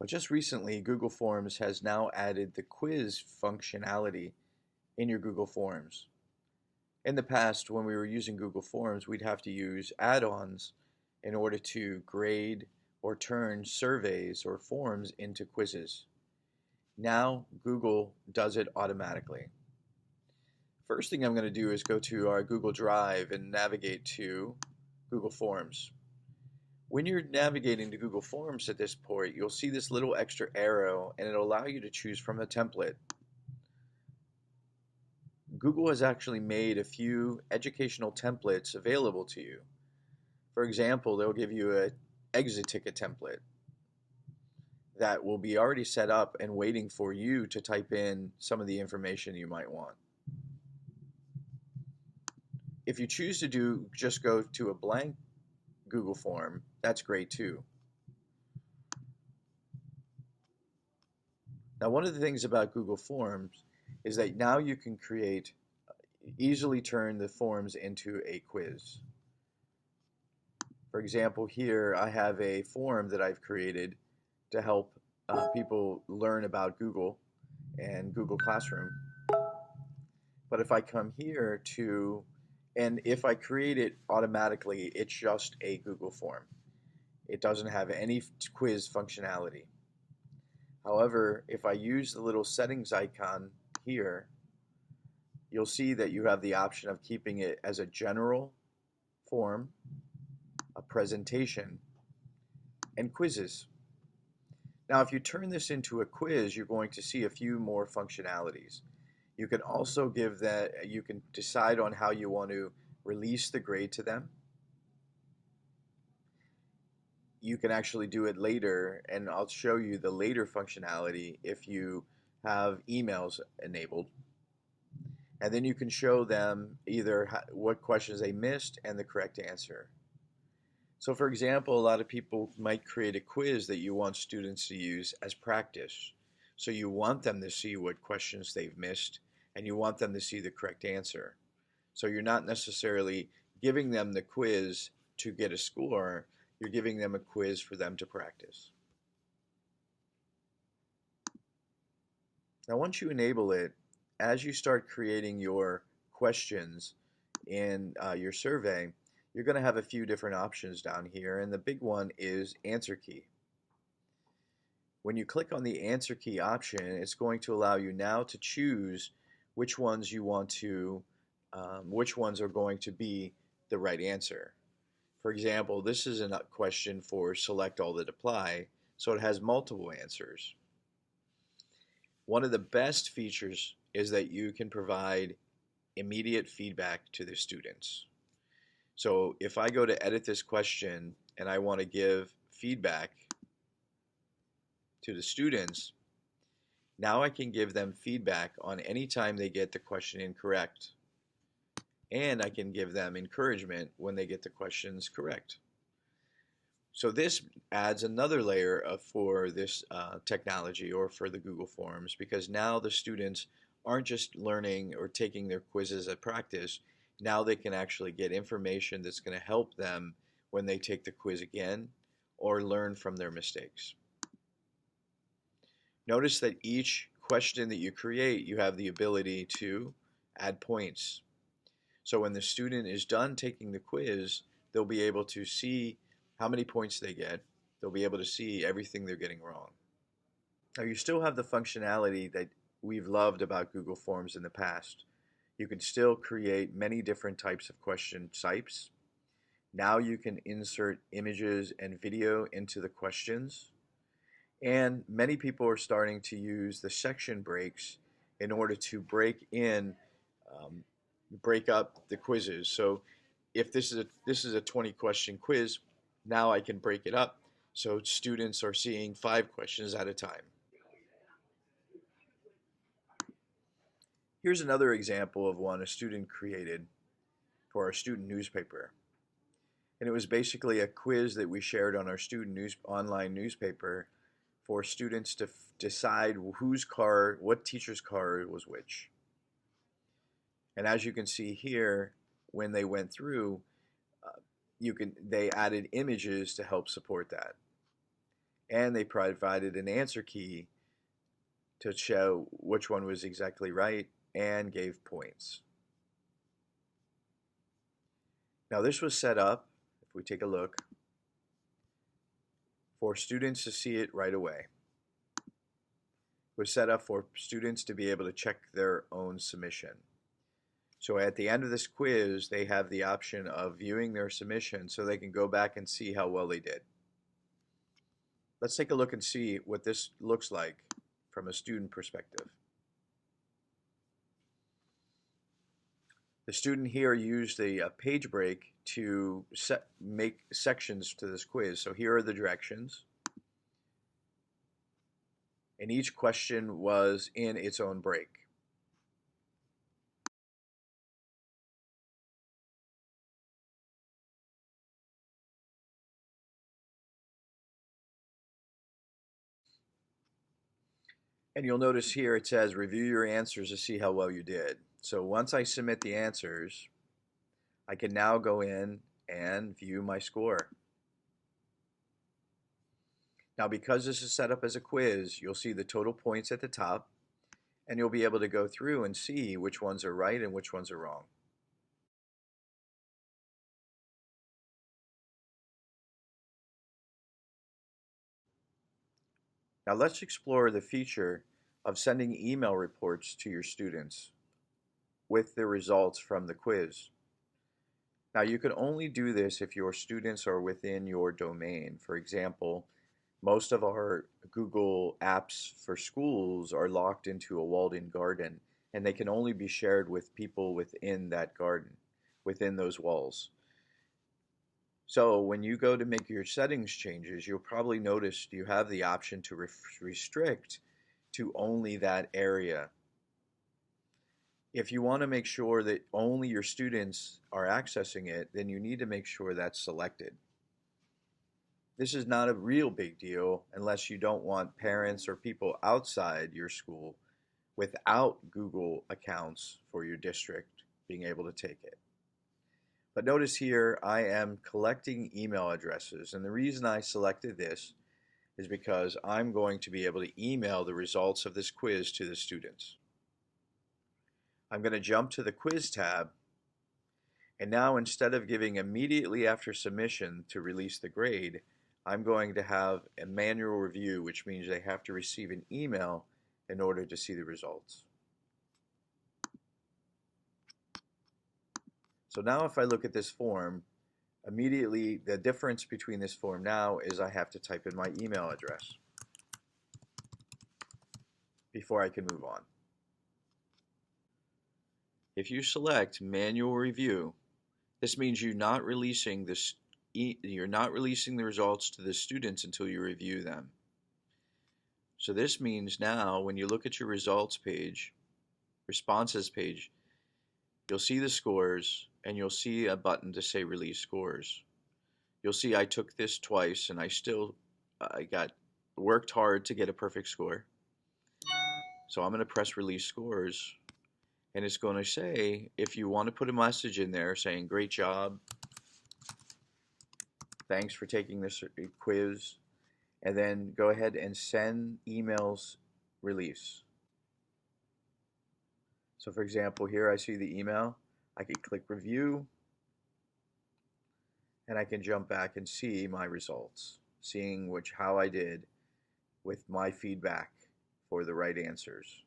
Well, just recently, Google Forms has now added the quiz functionality in your Google Forms. In the past, when we were using Google Forms, we'd have to use add-ons in order to grade or turn surveys or forms into quizzes. Now, Google does it automatically. First thing I'm going to do is go to our Google Drive and navigate to Google Forms. When you're navigating to Google Forms at this point, you'll see this little extra arrow and it'll allow you to choose from a template. Google has actually made a few educational templates available to you. For example, they'll give you an exit ticket template that will be already set up and waiting for you to type in some of the information you might want. If you choose to just go to a blank Google form, that's great too. Now, one of the things about Google Forms is that now you can easily turn the forms into a quiz. For example, here I have a form that I've created to help people learn about Google and Google Classroom. But if I come here and if I create it automatically, it's just a Google form. It doesn't have any quiz functionality. However, if I use the little settings icon here, you'll see that you have the option of keeping it as a general form, a presentation, and quizzes. Now, if you turn this into a quiz, you're going to see a few more functionalities. You can also you can decide on how you want to release the grade to them. You can actually do it later, and I'll show you the later functionality if you have emails enabled. And then you can show them either what questions they missed and the correct answer. So for example, a lot of people might create a quiz that you want students to use as practice. So you want them to see what questions they've missed, and you want them to see the correct answer. So you're not necessarily giving them the quiz to get a score, you're giving them a quiz for them to practice. Now once you enable it, as you start creating your questions in your survey, you're going to have a few different options down here, and the big one is answer key. When you click on the answer key option, it's going to allow you now to choose which ones you want to, which ones are going to be the right answer. For example, this is a question for select all that apply, so it has multiple answers. One of the best features is that you can provide immediate feedback to the students. So if I go to edit this question and I want to give feedback to the students, now I can give them feedback on any time they get the question incorrect. And I can give them encouragement when they get the questions correct. So this adds another layer for this technology or for the Google Forms, because now the students aren't just learning or taking their quizzes at practice. Now they can actually get information that's going to help them when they take the quiz again or learn from their mistakes. Notice that each question that you create, you have the ability to add points. So when the student is done taking the quiz, they'll be able to see how many points they get. They'll be able to see everything they're getting wrong. Now you still have the functionality that we've loved about Google Forms in the past. You can still create many different types of question types. Now you can insert images and video into the questions. And many people are starting to use the section breaks in order to break up the quizzes. So if this is a 20 question quiz, now I can break it up so students are seeing 5 questions at a time. Here's another example of one a student created for our student newspaper. And it was basically a quiz that we shared on our online newspaper for students to decide what teacher's car was which. And as you can see here, when they went through, they added images to help support that. and they provided an answer key to show which one was exactly right and gave points. Now this was set up, if we take a look, for students to see it right away. It was set up for students to be able to check their own submission. So at the end of this quiz, they have the option of viewing their submission so they can go back and see how well they did. Let's take a look and see what this looks like from a student perspective. The student here used a page break to make sections to this quiz. So here are the directions. And each question was in its own break. And you'll notice here it says review your answers to see how well you did. So once I submit the answers, I can now go in and view my score. Now because this is set up as a quiz, you'll see the total points at the top, and you'll be able to go through and see which ones are right and which ones are wrong. Now let's explore the feature of sending email reports to your students with the results from the quiz. Now you can only do this if your students are within your domain. For example, most of our Google apps for schools are locked into a walled-in garden, and they can only be shared with people within that garden, within those walls. So when you go to make your settings changes, you'll probably notice you have the option to restrict to only that area. If you want to make sure that only your students are accessing it, then you need to make sure that's selected. This is not a real big deal unless you don't want parents or people outside your school without Google accounts for your district being able to take it. But notice here I am collecting email addresses, and the reason I selected this is because I'm going to be able to email the results of this quiz to the students. I'm going to jump to the quiz tab, and now instead of giving immediately after submission to release the grade, I'm going to have a manual review, which means they have to receive an email in order to see the results. So now if I look at this form, immediately the difference between this form now is I have to type in my email address before I can move on. If you select manual review, this means you're not releasing the results to the students until you review them. So this means now when you look at your results page, responses page, you'll see the scores and you'll see a button to say release scores. You'll see I took this twice and I worked hard to get a perfect score. So I'm going to press release scores, and it's going to say if you want to put a message in there saying great job, thanks for taking this quiz, and then go ahead and send emails release. So for example, here I see the email. I can click review, and I can jump back and see my results, seeing how I did with my feedback for the right answers.